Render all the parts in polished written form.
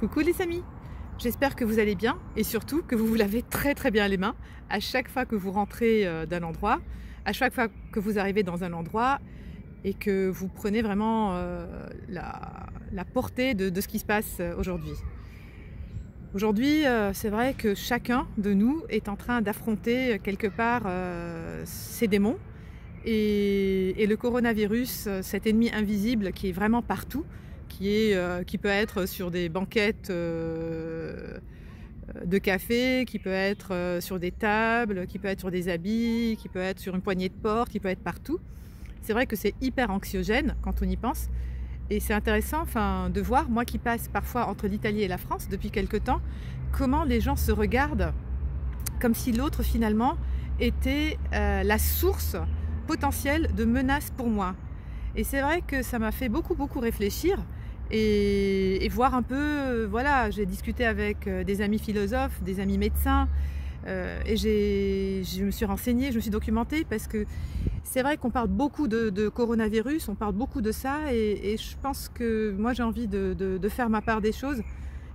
Coucou les amis, j'espère que vous allez bien et surtout que vous vous lavez très bien les mains à chaque fois que vous rentrez d'un endroit, à chaque fois que vous arrivez dans un endroit et que vous prenez vraiment la portée de ce qui se passe aujourd'hui. Aujourd'hui, c'est vrai que chacun de nous est en train d'affronter quelque part ses démons et le coronavirus, cet ennemi invisible qui est vraiment partout, qui peut être sur des banquettes de café, qui peut être sur des tables, qui peut être sur des habits, qui peut être sur une poignée de porte, qui peut être partout. C'est vrai que c'est hyper anxiogène quand on y pense. Et c'est intéressant de voir, moi qui passe parfois entre l'Italie et la France depuis quelque temps, comment les gens se regardent comme si l'autre finalement était la source potentielle de menaces pour moi. Et c'est vrai que ça m'a fait beaucoup réfléchir et voir un peu, voilà, j'ai discuté avec des amis philosophes, des amis médecins, et je me suis renseignée, je me suis documentée parce que c'est vrai qu'on parle beaucoup de coronavirus, on parle beaucoup de ça et je pense que moi j'ai envie de faire ma part des choses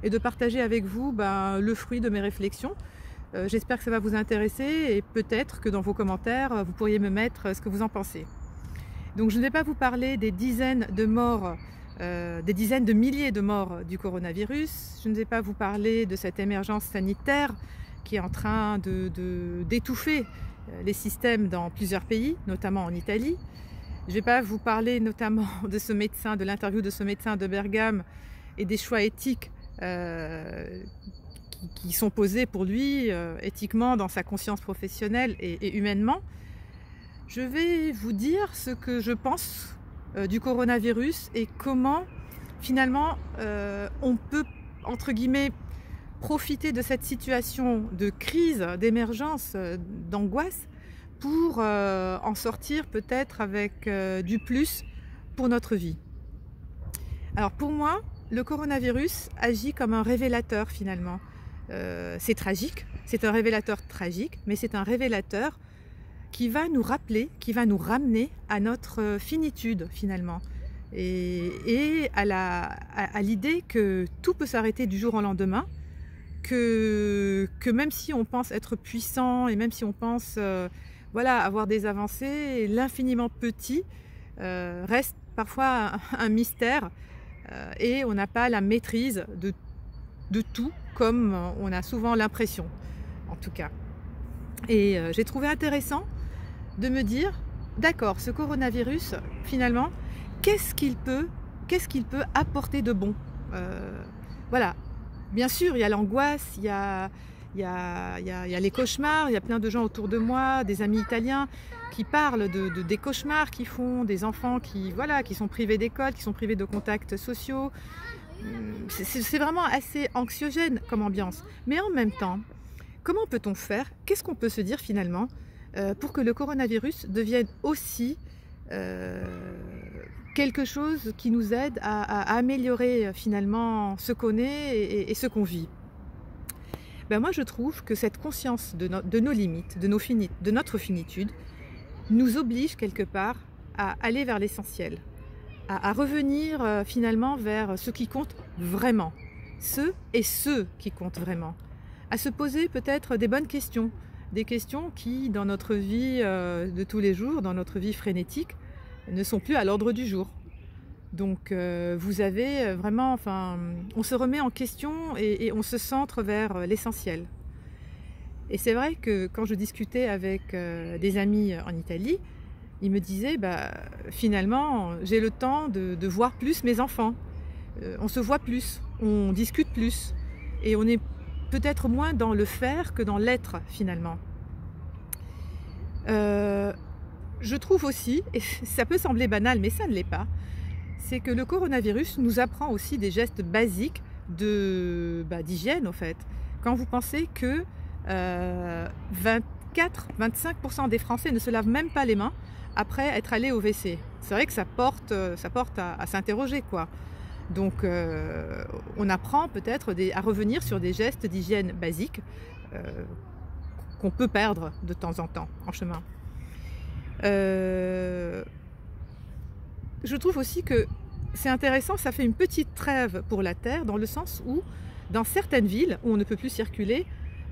et de partager avec vous le fruit de mes réflexions. J'espère que ça va vous intéresser et peut-être que dans vos commentaires vous pourriez me mettre ce que vous en pensez. Donc je ne vais pas vous parler des dizaines de morts, des dizaines de milliers de morts du coronavirus. Je ne vais pas vous parler de cette émergence sanitaire qui est en train d'étouffer les systèmes dans plusieurs pays, notamment en Italie. Je ne vais pas vous parler notamment de ce médecin, de l'interview de ce médecin de Bergame et des choix éthiques qui sont posés pour lui, éthiquement, dans sa conscience professionnelle et humainement. Je vais vous dire ce que je pense du coronavirus et comment finalement on peut, entre guillemets, profiter de cette situation de crise, d'émergence, d'angoisse pour en sortir peut-être avec du plus pour notre vie. Alors pour moi, le coronavirus agit comme un révélateur finalement. C'est tragique, c'est un révélateur tragique, mais c'est un révélateur qui va nous rappeler, qui va nous ramener à notre finitude finalement. Et à l'idée que tout peut s'arrêter du jour au lendemain, que même si on pense être puissant et même si on pense avoir des avancées, l'infiniment petit reste parfois un mystère et on n'a pas la maîtrise de tout comme on a souvent l'impression en tout cas. Et j'ai trouvé intéressant de me dire, d'accord, ce coronavirus finalement, qu'est-ce qu'il peut apporter de bon? Voilà. Bien sûr, il y a l'angoisse, il y a les cauchemars, il y a plein de gens autour de moi, des amis italiens qui parlent des cauchemars qu'ils font, des enfants qui sont privés d'école, qui sont privés de contacts sociaux. C'est vraiment assez anxiogène comme ambiance. Mais en même temps, comment peut-on faire? Qu'est-ce qu'on peut se dire finalement pour que le coronavirus devienne aussi quelque chose qui nous aide à améliorer finalement ce qu'on est et ce qu'on vit. Moi je trouve que cette conscience de nos limites, de notre finitude, nous oblige quelque part à aller vers l'essentiel, à revenir finalement vers ce qui compte vraiment, ceux qui comptent vraiment, à se poser peut-être des bonnes questions, des questions qui dans notre vie de tous les jours, dans notre vie frénétique, ne sont plus à l'ordre du jour. Donc vous avez vraiment, on se remet en question et on se centre vers l'essentiel. Et c'est vrai que quand je discutais avec des amis en Italie, ils me disaient, finalement, j'ai le temps de voir plus mes enfants. On se voit plus, on discute plus et on est peut-être moins dans le faire que dans l'être finalement. Je trouve aussi, et ça peut sembler banal, mais ça ne l'est pas, c'est que le coronavirus nous apprend aussi des gestes basiques d'hygiène, en fait. Quand vous pensez que 24-25% des Français ne se lavent même pas les mains après être allés au WC. C'est vrai que ça porte à s'interroger, quoi. Donc on apprend peut-être à revenir sur des gestes d'hygiène basiques qu'on peut perdre de temps en temps en chemin. Je trouve aussi que c'est intéressant, ça fait une petite trêve pour la Terre, dans le sens où, dans certaines villes où on ne peut plus circuler,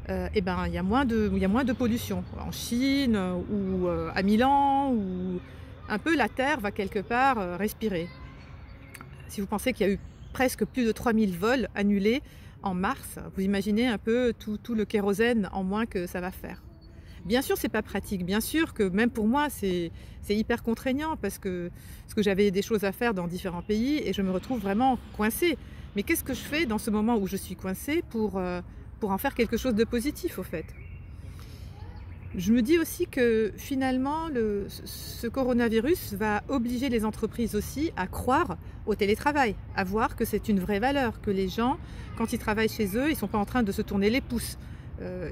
eh ben, il y a moins de pollution. En Chine ou à Milan, ou un peu la Terre va quelque part respirer. Si vous pensez qu'il y a eu presque plus de 3000 vols annulés en mars, vous imaginez un peu tout le kérosène en moins que ça va faire. Bien sûr, c'est pas pratique. Bien sûr que même pour moi, c'est hyper contraignant parce que j'avais des choses à faire dans différents pays et je me retrouve vraiment coincée. Mais qu'est-ce que je fais dans ce moment où je suis coincée pour en faire quelque chose de positif, au fait? Je me dis aussi que finalement, ce coronavirus va obliger les entreprises aussi à croire au télétravail, à voir que c'est une vraie valeur, que les gens, quand ils travaillent chez eux, ils ne sont pas en train de se tourner les pouces.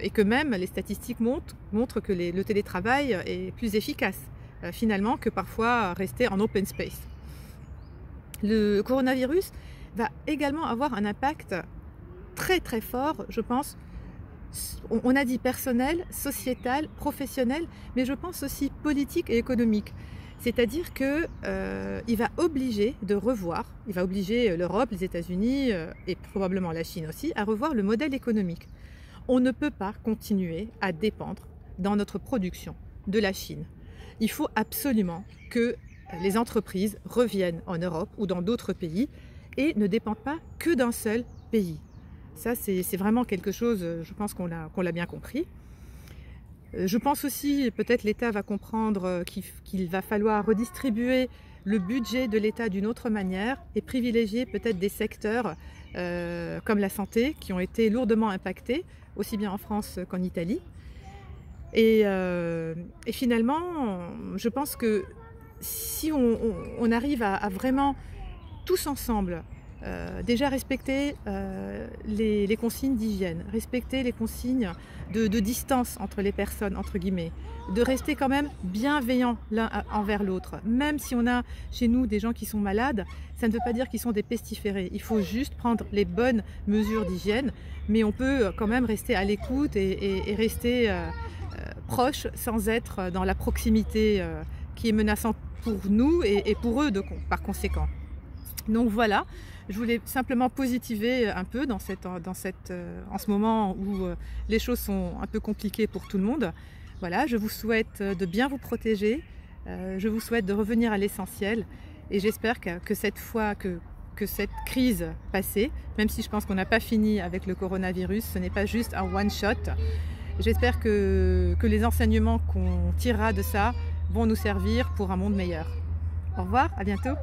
Et que même les statistiques montrent que le télétravail est plus efficace finalement que parfois rester en open space. Le coronavirus va également avoir un impact très très fort, je pense. On a dit personnel, sociétal, professionnel, mais je pense aussi politique et économique. C'est-à-dire qu'il va obliger il va obliger l'Europe, les États-Unis et probablement la Chine aussi à revoir le modèle économique. On ne peut pas continuer à dépendre dans notre production de la Chine. Il faut absolument que les entreprises reviennent en Europe ou dans d'autres pays et ne dépendent pas que d'un seul pays. Ça, c'est vraiment quelque chose, je pense qu'on l'a bien compris. Je pense aussi, peut-être l'État va comprendre qu'il va falloir redistribuer le budget de l'État d'une autre manière et privilégier peut-être des secteurs comme la santé qui ont été lourdement impactés, aussi bien en France qu'en Italie. Et finalement, je pense que si on arrive à vraiment tous ensemble déjà respecter les consignes d'hygiène, respecter les consignes de distance entre les personnes, entre guillemets, de rester quand même bienveillants l'un envers l'autre. Même si on a chez nous des gens qui sont malades, ça ne veut pas dire qu'ils sont des pestiférés. Il faut juste prendre les bonnes mesures d'hygiène, mais on peut quand même rester à l'écoute et rester proche sans être dans la proximité qui est menaçante pour nous et pour eux par conséquent. Donc voilà, je voulais simplement positiver un peu en ce moment où les choses sont un peu compliquées pour tout le monde. Voilà, je vous souhaite de bien vous protéger, je vous souhaite de revenir à l'essentiel et j'espère que cette fois que cette crise passée, même si je pense qu'on n'a pas fini avec le coronavirus, ce n'est pas juste un one-shot. J'espère que les enseignements qu'on tirera de ça vont nous servir pour un monde meilleur. Au revoir, à bientôt.